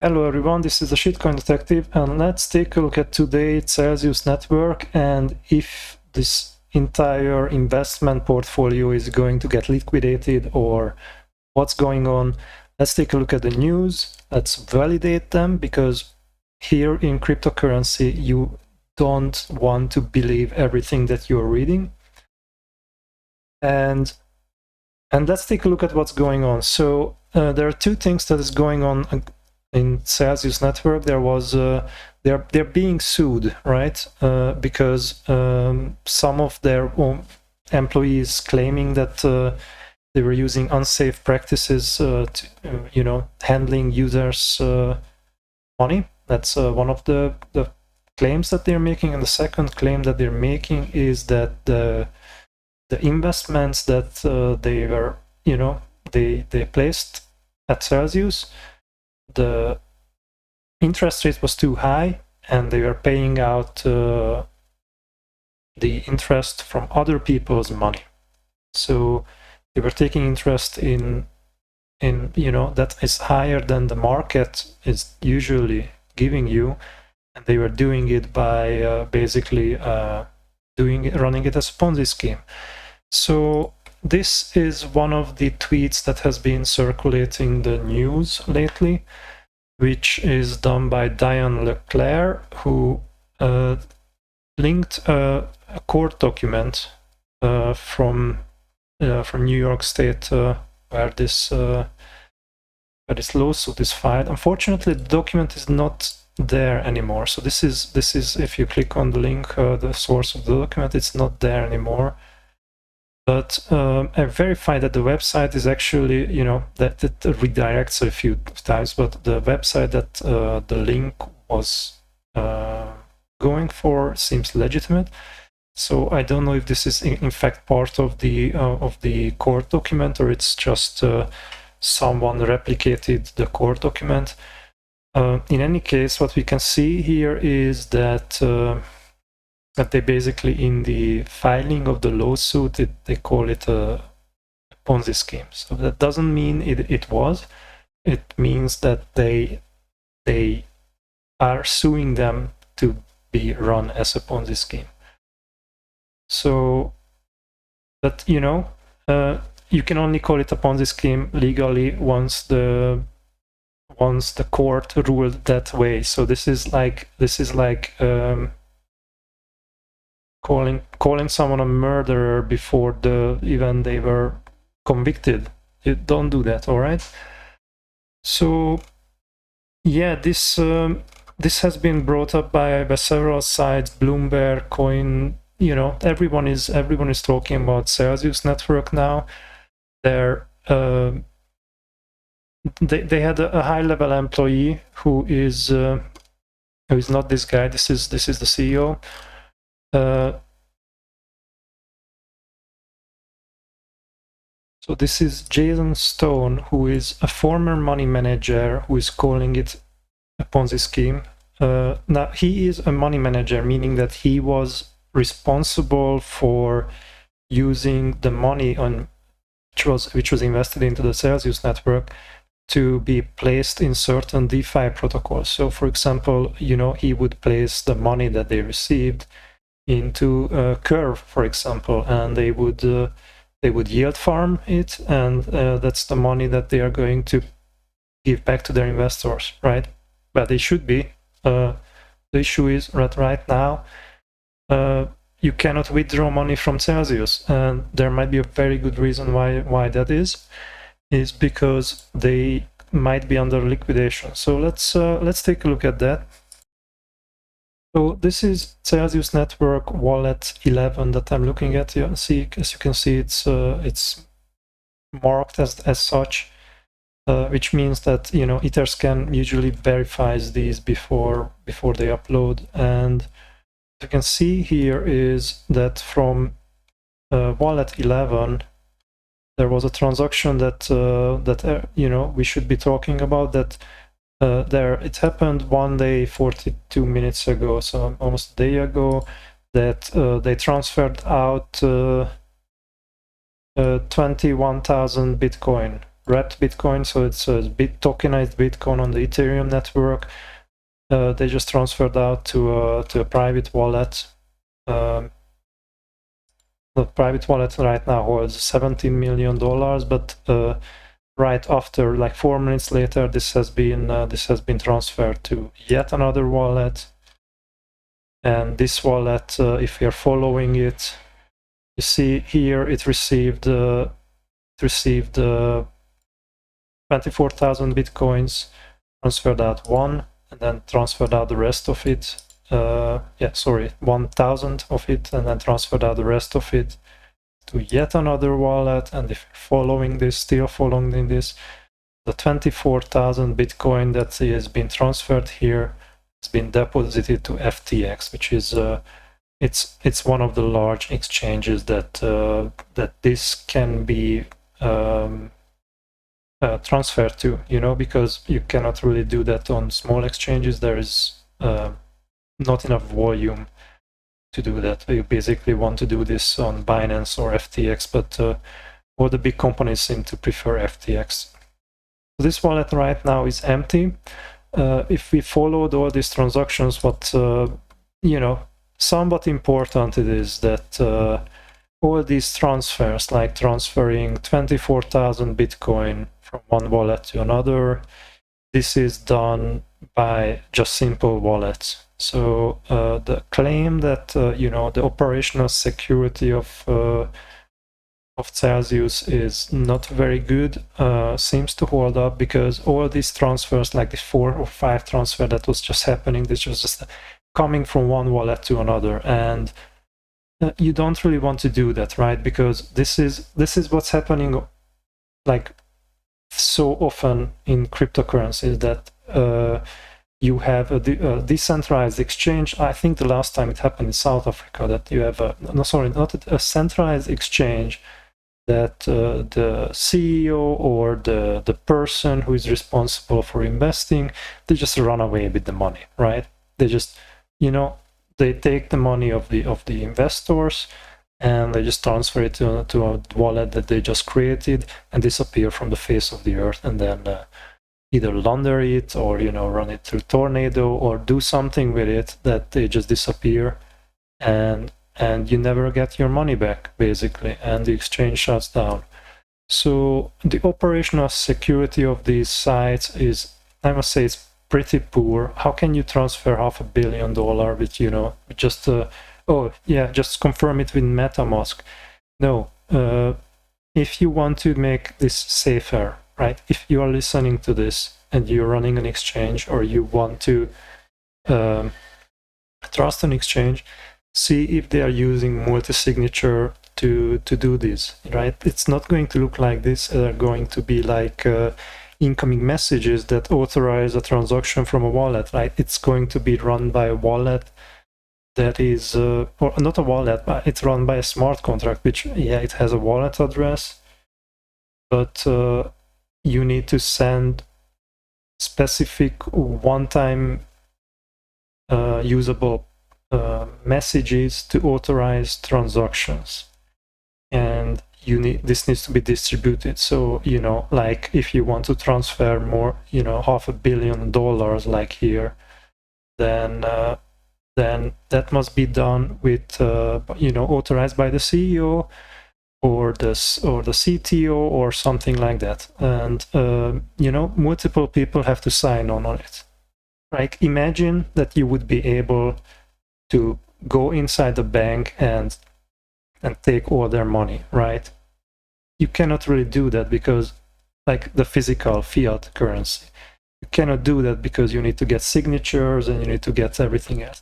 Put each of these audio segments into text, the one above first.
Hello everyone, this is the Shitcoin Detective, and let's take a look at today's Celsius network and if this entire investment portfolio is going to get liquidated or what's going on. Let's take a look at the news. Let's validate them, because here in cryptocurrency you don't want to believe everything that you're reading. And let's take a look at what's going on. So there are two things that is going on in Celsius network. There was they're being sued, right? Because some of their own employees claiming that they were using unsafe practices to, handling users' money. That's one of the claims that they're making, and the second claim that they're making is that the investments that they were, they placed at Celsius, the interest rate was too high, and they were paying out the interest from other people's money. So they were taking interest in that is higher than the market is usually giving you, and they were doing it by basically running it as a Ponzi scheme. So this is one of the tweets that has been circulating the news lately, which is done by Diane Leclerc, who linked a court document from New York State where this lawsuit is filed. Unfortunately, the document is not there anymore. So this is if you click on the link, the source of the document, it's not there anymore. But I verified that the website is actually, that redirects a few times, but the website that the link was going for seems legitimate. So I don't know if this is in fact part of the court document, or it's just someone replicated the court document. In any case, what we can see here is that they basically, in the filing of the lawsuit, they call it a Ponzi scheme. So that doesn't mean it was. It means that they are suing them to be run as a Ponzi scheme. So, but you can only call it a Ponzi scheme legally once the court ruled that way. So this is like calling someone a murderer before even they were convicted. You don't do that, all right? So yeah, this has been brought up by several sites, Bloomberg, Coin. Everyone is talking about Celsius network now. They had a high-level employee who is not this guy. This is the CEO. So this is Jason Stone, who is a former money manager, who is calling it a Ponzi scheme. Now, he is a money manager, meaning that he was responsible for using the money which was invested into the Celsius network to be placed in certain DeFi protocols. So, for example, he would place the money that they received into Curve, for example, and they would yield farm it, and that's the money that they are going to give back to their investors, right? But they should be. The issue is that right now you cannot withdraw money from Celsius, and there might be a very good reason why that is because they might be under liquidation. So let's take a look at that. So this is Celsius Network Wallet 11 that I'm looking at. As you can see, it's marked as such, which means that Etherscan usually verifies these before they upload. And what you can see here is that from Wallet 11, there was a transaction that we should be talking about. That it happened 1 day 42 minutes ago, so almost a day ago, that they transferred out 21,000 Bitcoin wrapped Bitcoin, so it's a tokenized Bitcoin on the Ethereum network. They just transferred out to a private wallet. The private wallet right now holds $17 million, but right after, like 4 minutes later, this has been transferred to yet another wallet. And this wallet, if you're following it, you see here it received 24,000 Bitcoins, transferred out 1, and then transferred out the rest of it. 1,000 of it, and then transferred out the rest of it to yet another wallet. And if you're following this, still following this, the 24,000 Bitcoin that has been transferred here has been deposited to FTX, which is it's one of the large exchanges that this can be transferred to, because you cannot really do that on small exchanges. There is not enough volume to do that. You basically want to do this on Binance or FTX, but all the big companies seem to prefer FTX. This wallet right now is empty. If we followed all these transactions, what somewhat important it is that all these transfers, like transferring 24,000 Bitcoin from one wallet to another, this is done by just simple wallets. So the claim that the operational security of Celsius is not very good seems to hold up, because all these transfers, like the 4 or 5 transfer that was just happening, this was just coming from one wallet to another, and you don't really want to do that, right? Because this is what's happening like so often in cryptocurrencies, that you have a decentralized exchange. I think the last time it happened in South Africa, that you have not a centralized exchange, that the CEO or the person who is responsible for investing, they just run away with the money, right? They just, they take the money of the investors and they just transfer it to a wallet that they just created and disappear from the face of the earth, and then either launder it or run it through Tornado or do something with it that they just disappear, and you never get your money back, basically, and the exchange shuts down. So the operational security of these sites is, I must say, it's pretty poor. How can you transfer $500 million with just just confirm it with MetaMask? No. If you want to make this safer, right? If you are listening to this and you're running an exchange, or you want to trust an exchange, see if they are using multi-signature to do this, right? It's not going to look like this. They're going to be like incoming messages that authorize a transaction from a wallet, right? It's going to be run by a wallet that is, or not a wallet, but it's run by a smart contract, which, it has a wallet address, but you need to send specific one-time usable messages to authorize transactions, and this needs to be distributed. So like if you want to transfer more, $500 million like here, then that must be done with authorized by the CEO or the CTO or something like that, and multiple people have to sign on it. Like, imagine that you would be able to go inside the bank and take all their money, right? You cannot really do that, because like the physical fiat currency, you cannot do that because you need to get signatures and you need to get everything else.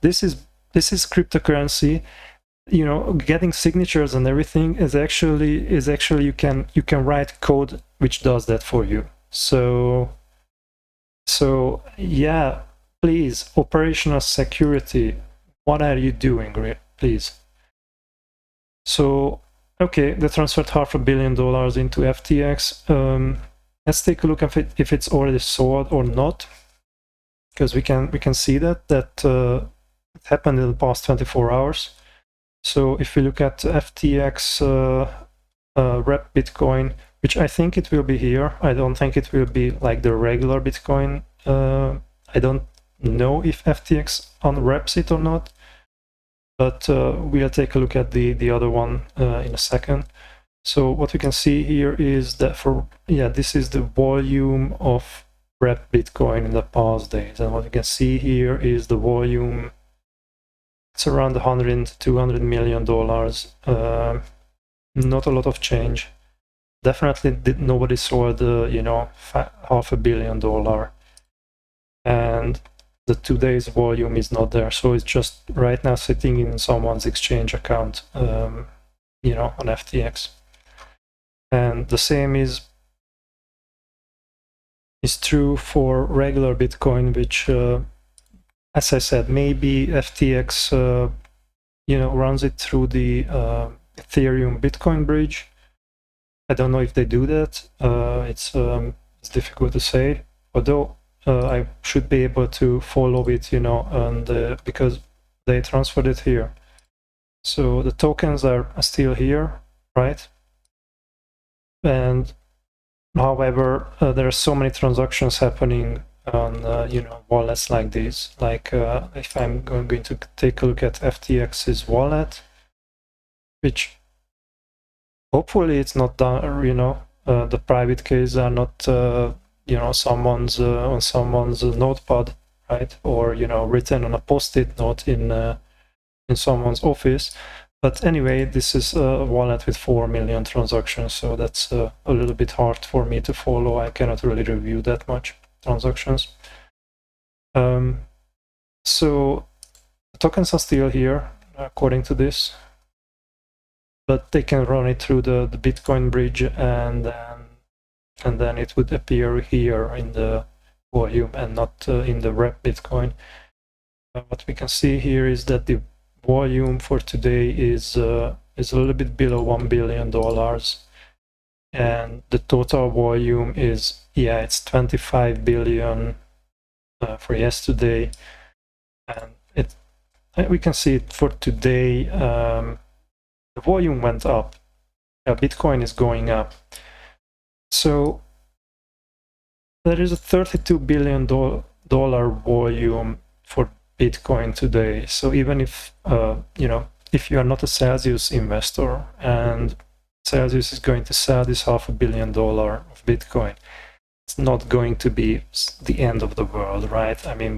This is cryptocurrency. Getting signatures and everything is actually you can write code which does that for you. So yeah, please, operational security, what are you doing, please? So okay, they transferred $500 million into FTX. Let's take a look at if it's already sold or not, because we can see that it happened in the past 24 hours. So if we look at FTX wrapped Bitcoin, which I think it will be here. I don't think it will be like the regular Bitcoin. I don't know if FTX unwraps it or not, but we'll take a look at the other one in a second. So what we can see here is that this is the volume of wrapped Bitcoin in the past days, and what you can see here is the volume. It's around 100 to 200 million dollars. Not a lot of change. Definitely nobody sold $500 million, and the 2 days volume is not there, so it's just right now sitting in someone's exchange account, on FTX. And the same is true for regular Bitcoin, which, as I said, maybe FTX, runs it through the Ethereum Bitcoin bridge. I don't know if they do that. It's difficult to say, although I should be able to follow it, and because they transferred it here. So the tokens are still here, right? And however, there are so many transactions happening on wallets like this. Like if I'm going to take a look at FTX's wallet, which hopefully it's not done, the private keys are not someone's on someone's notepad, right? Or written on a post-it note in someone's office. But anyway, this is a wallet with 4 million transactions, so that's a little bit hard for me to follow. I cannot really review that much transactions. So the tokens are still here, according to this, but they can run it through the Bitcoin bridge, and then it would appear here in the volume and not in the wrapped Bitcoin. What we can see here is that the volume for today is a little bit below $1 billion, and the total volume is, it's 25 billion for yesterday, and we can see it for today. The volume went up. Bitcoin is going up. So there is a $32 billion volume for Bitcoin today. So even if if you are not a Celsius investor and Celsius is going to sell this $500 million of Bitcoin, it's not going to be the end of the world, right? I mean,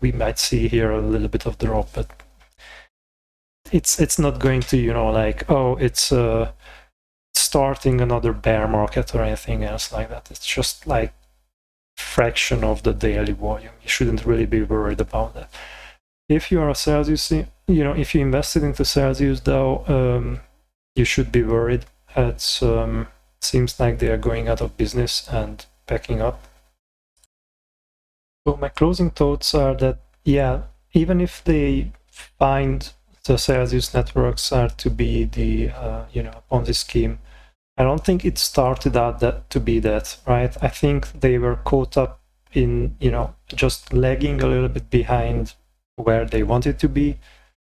we might see here a little bit of drop, but it's not going to it's starting another bear market or anything else like that. It's just like fraction of the daily volume. You shouldn't really be worried about that. If you are a Celsius, if you invested into Celsius, though, you should be worried. It seems like they are going out of business and packing up. So my closing thoughts are that, even if they find the Celsius networks are to be the Ponzi scheme, I don't think it started out to be that, right? I think they were caught up in just lagging a little bit behind where they wanted to be,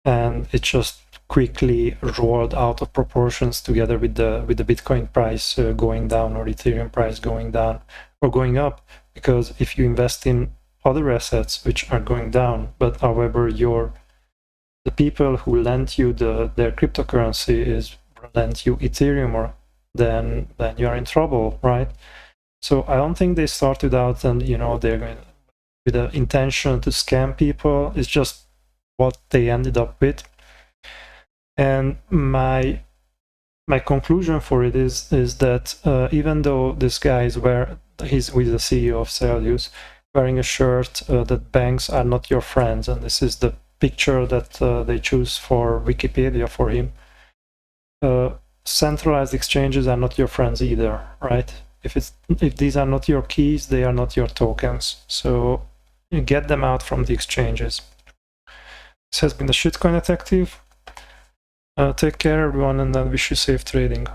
and it just quickly rolled out of proportions together with the Bitcoin price going down, or Ethereum price going down or going up. Because if you invest in other assets which are going down, but however the people who lend you their cryptocurrency is lend you Ethereum, or then you're in trouble, right? So I don't think they started out and they're going with the intention to scam people. It's just what they ended up with. And my conclusion for it is that even though this guy he's with the CEO of Celsius, wearing a shirt that banks are not your friends, and this is the picture that they choose for Wikipedia for him. Centralized exchanges are not your friends either, right? If these are not your keys, they are not your tokens. So you get them out from the exchanges. This has been the Shitcoin Detective. Take care, everyone, and then wish you safe trading.